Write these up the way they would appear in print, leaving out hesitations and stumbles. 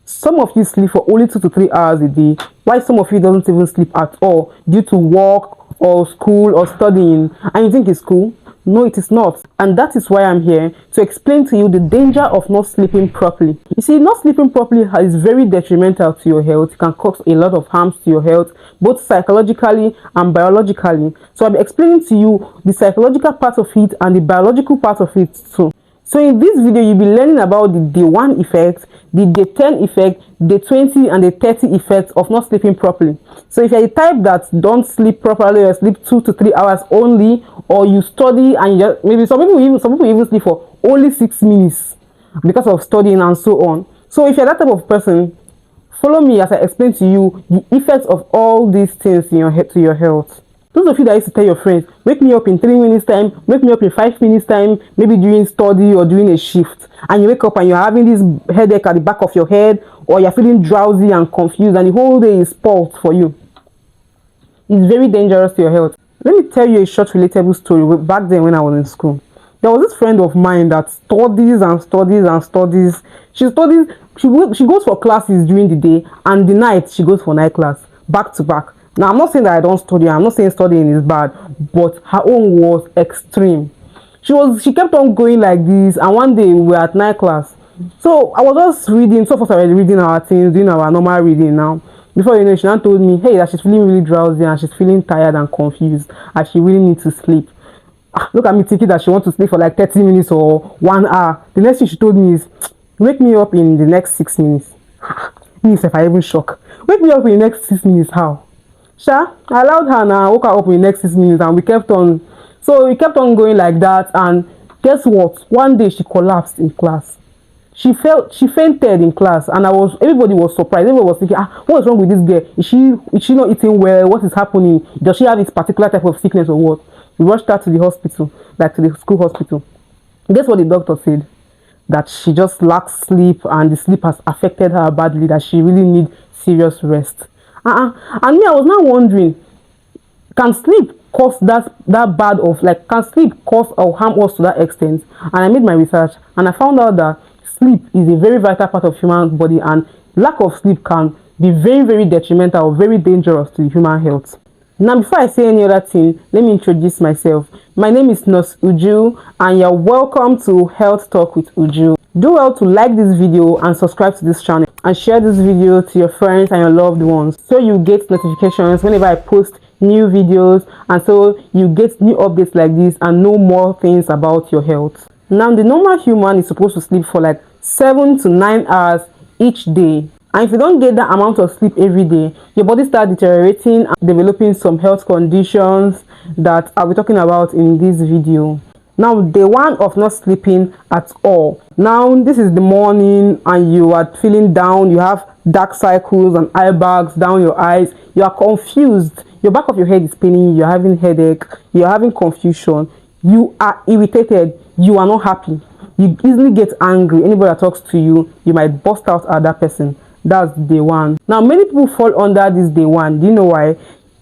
Some of you sleep for only 2 to 3 hours a day, while some of you doesn't even sleep at all due to work or school or studying, and you think it's cool. No, it is not. And that is why I'm here to explain to you the danger of not sleeping properly. You see, not sleeping properly is very detrimental to your health. It can cause a lot of harms to your health, both psychologically and biologically. So I'll be explaining to you the psychological part of it and the biological part of it too. So in this video, you'll be learning about the day 1 effect, the day 10 effect, day 20 and the 30 effects of not sleeping properly. So if you're the type that don't sleep properly or sleep 2 to 3 hours only, or you study and you just, maybe some people even sleep for only 6 minutes because of studying and so on. So if you're that type of person, follow me as I explain to you the effects of all these things in your head to your health. Those of you that used to tell your friends, wake me up in 3 minutes time, wake me up in 5 minutes time, maybe during study or during a shift, and you wake up and you're having this headache at the back of your head, or you're feeling drowsy and confused and the whole day is spoiled for you. It's very dangerous to your health. Let me tell you a short relatable story. Back then when I was in school, there was this friend of mine that studies and studies and studies. She goes for classes during the day, and the night she goes for night class, back to back. Now, I'm not saying that I don't study. I'm not saying studying is bad, but her own was extreme. She kept on going like this, and one day we were at night class. So I was just reading. So first I was reading our things, doing our normal reading now. Before you know, she now told me, hey, that she's feeling really drowsy and she's feeling tired and confused, and she really needs to sleep. Look at me thinking that she wants to sleep for like 30 minutes or 1 hour. The next thing she told me is, wake me up in the next 6 minutes. Me, if I even shock. Wake me up in the next 6 minutes, how? I allowed her now, woke her up in the next 6 minutes, and we kept on. So we kept on going like that, and guess what? One day she collapsed in class. She fainted in class, and everybody was surprised. Everybody was thinking, what is wrong with this girl? Is she not eating well? What is happening? Does she have this particular type of sickness or what? We rushed her to the hospital, like to the school hospital. Guess what the doctor said? That she just lacks sleep, and the sleep has affected her badly, that she really needs serious rest. And me, I was now wondering, can sleep cause that bad of, like, can sleep cause or harm us to that extent? And I made my research, and I found out that sleep is a very vital part of human body, and lack of sleep can be very, very detrimental or very dangerous to human health. Now, before I say any other thing, let me introduce myself. My name is Nurse Uju, and you're welcome to Health Talk with Uju. Do well to like this video and subscribe to this channel, and share this video to your friends and your loved ones, so you get notifications whenever I post new videos, and so you get new updates like this and know more things about your health. Now, the normal human is supposed to sleep for like 7 to 9 hours each day. And if you don't get that amount of sleep every day, your body starts deteriorating and developing some health conditions that I'll be talking about in this video. Now, day 1 of not sleeping at all. Now, this is the morning and you are feeling down. You have dark circles and eye bags down your eyes. You are confused. Your back of your head is paining you. You're having headache. You're having confusion. You are irritated. You are not happy. You easily get angry. Anybody that talks to you, you might burst out at that person. That's day 1. Now, many people fall under this day 1. Do you know why?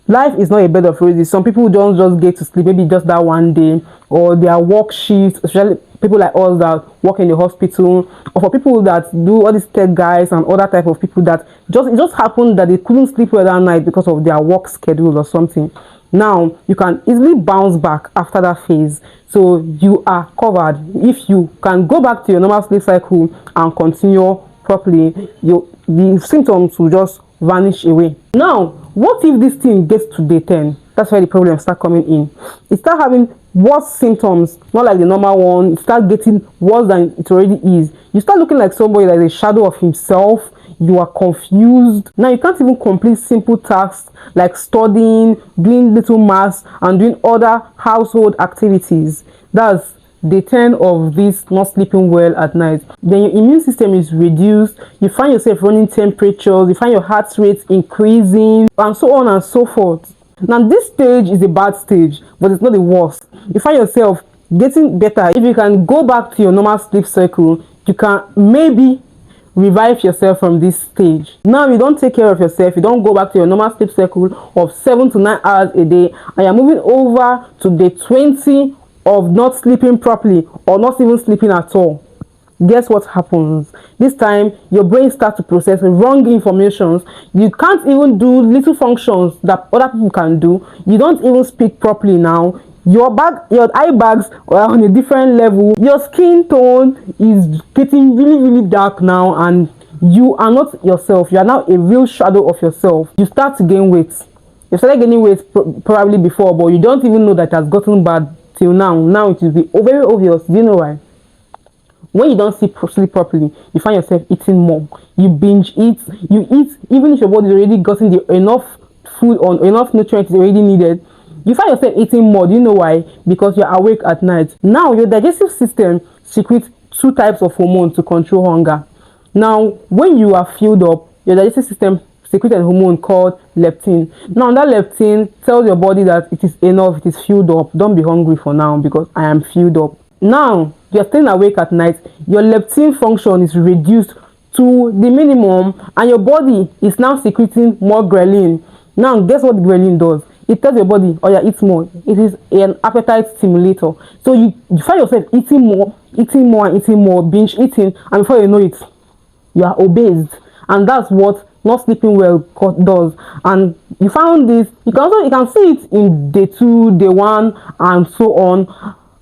Life is not a bed of roses. Some people don't just get to sleep maybe just that one day, or their work shifts, especially people like us that work in the hospital, or for people that do all these tech guys and other type of people that it just happened that they couldn't sleep well that night because of their work schedule or something. Now, you can easily bounce back after that phase, so you are covered. If you can go back to your normal sleep cycle and continue properly, the symptoms will just vanish away. Now, what if this thing gets to day 10? That's where the problems start coming in. It start having worse symptoms, not like the normal one. It start getting worse than it already is. You start looking like somebody that is a shadow of himself. You are confused. Now, you can't even complete simple tasks like studying, doing little maths, and doing other household activities. That's day 10 of this not sleeping well at night. Then your immune system is reduced. You find yourself running temperatures. You find your heart rate increasing, and so on and so forth. Now, this stage is a bad stage, but it's not the worst. You find yourself getting better. If you can go back to your normal sleep cycle, you can maybe revive yourself from this stage. Now, you don't take care of yourself. You don't go back to your normal sleep cycle of 7 to 9 hours a day, and you're moving over to day 20 of not sleeping properly or not even sleeping at all. guess what happens? This time your brain starts to process wrong informations. You can't even do little functions that other people can do. You don't even speak properly now. Your eye bags are on a different level. Your skin tone is getting really dark now, and you are not yourself. You are now a real shadow of yourself. You start to gain weight. You started gaining weight probably before, but you don't even know that it has gotten bad till now. Now it will be very obvious. Do you know why? When you don't sleep properly, you find yourself eating more. You binge eat. You eat even if your body's already gotten enough food or enough nutrients already needed. You find yourself eating more. Do you know why? Because you're awake at night. Now your digestive system secretes two types of hormones to control hunger. Now when you are filled up, your digestive system secretes a hormone called leptin. Now that leptin tells your body that it is enough, it is filled up, don't be hungry for now because I am filled up. Now you're staying awake at night, your leptin function is reduced to the minimum, and your body is now secreting more ghrelin. Now guess what ghrelin does? It tells your body, oh yeah, eat more. It is an appetite stimulator. So you find yourself eating more, binge eating, and before you know it, you are obese. And that's what not sleeping well does. And you found this, you can see it in day 2, day 1, and so on.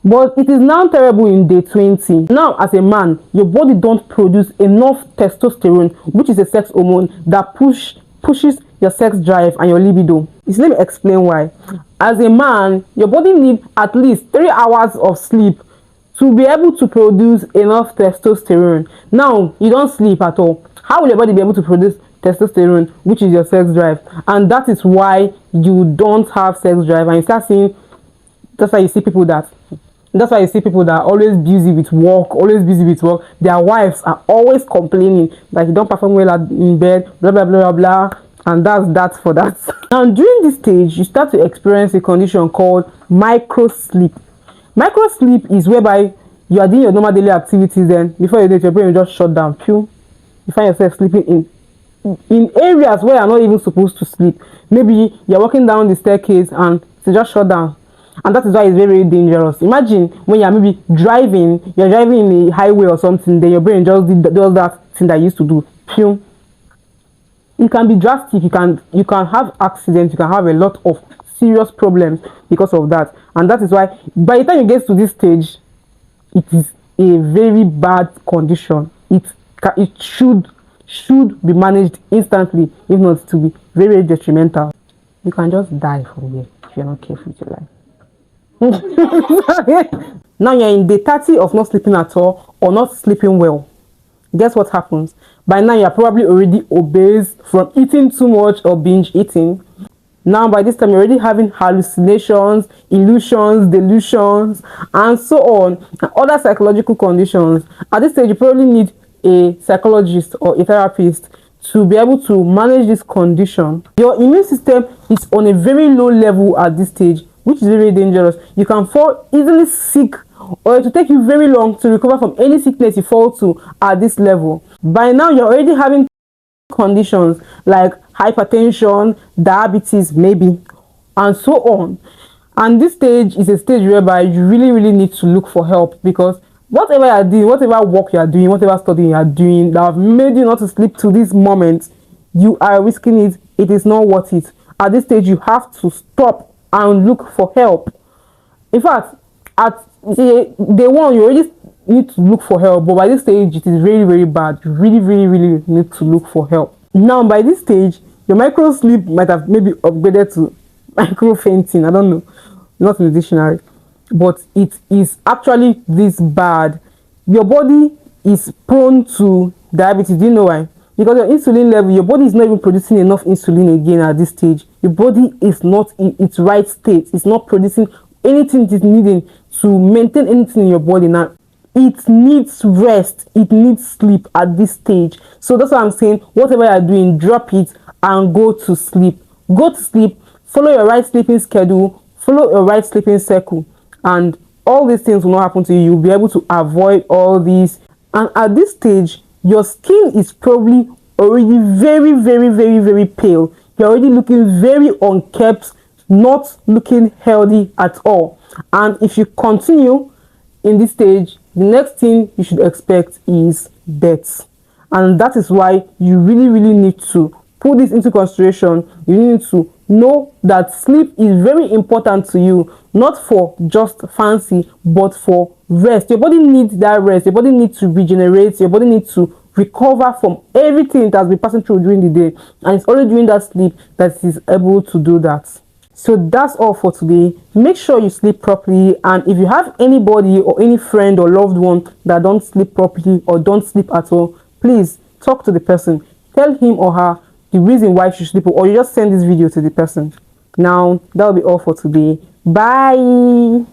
But it is now terrible in day 20. Now as a man, your body don't produce enough testosterone, which is a sex hormone that pushes your sex drive and your libido. Let me explain why. As a man, your body needs at least 3 hours of sleep to be able to produce enough testosterone. Now you don't sleep at all. How will your body be able to produce testosterone, which is your sex drive? And that is why you don't have sex drive, and you start seeing, that's why you see people that are always busy with work. Their wives are always complaining that you don't perform well in bed, blah blah blah blah, and that's that for that. Now during this stage, you start to experience a condition called micro sleep. Micro sleep is whereby you are doing your normal daily activities, then before you do it, your brain will just shut down. You find yourself sleeping in areas where you're not even supposed to sleep. Maybe you're walking down the staircase and it's just shut down. And that is why it's very dangerous. Imagine when you're maybe driving in a highway or something, then your brain just does that thing that you used to do. It can be drastic. You can have accidents. You can have a lot of serious problems because of that. And that is why by the time you get to this stage, it is a very bad condition. It should be managed instantly, if not to be very detrimental. You can just die from here if you're not careful with your life. Now you're in day 30 of not sleeping at all or not sleeping well. Guess what happens? By now you're probably already obese from eating too much or binge eating. Now by this time you're already having hallucinations, illusions, delusions, and so on, and other psychological conditions. At this stage you probably need a psychologist or a therapist to be able to manage this condition. Your immune system is on a very low level at this stage, which is very dangerous. You can fall easily sick, or it will take you very long to recover from any sickness you fall to at this level. By now you're already having conditions like hypertension, diabetes maybe, and so on. And this stage is a stage whereby you really need to look for help, because whatever you are doing, whatever work you are doing, whatever studying you are doing that have made you not to sleep to this moment, you are risking it. It is not worth it. At this stage you have to stop and look for help. In fact, at day 1 you already need to look for help, but by this stage it is very bad. You really need to look for help. Now by this stage your micro sleep might have maybe upgraded to micro fainting. I don't know, not in the dictionary, but it is actually this bad. Your body is prone to diabetes. Do you know why? Because your insulin level, your body is not even producing enough insulin again at this stage. Your body is not in its right state. It's not producing anything it is needing to maintain anything in your body. Now it needs rest, it needs sleep at this stage. So that's why I'm saying, whatever you're doing, drop it and go to sleep. Go to sleep, follow your right sleeping schedule, follow your right sleeping cycle, and all these things will not happen to you. You'll be able to avoid all these. And at this stage your skin is probably already very pale. You're already looking very unkempt, not looking healthy at all. And if you continue in this stage, the next thing you should expect is death. And that is why you really need to put this into consideration. You need to know that sleep is very important to you, not for just fancy, but for rest. Your body needs that rest. Your body needs to regenerate. Your body needs to recover from everything it has been passing through during the day, and it's only during that sleep that it is able to do that. So that's all for today. Make sure you sleep properly, and if you have anybody or any friend or loved one that don't sleep properly or don't sleep at all, please talk to the person. Tell him or her the reason why she should sleep, or you just send this video to the person. Now that'll be all for today. Bye.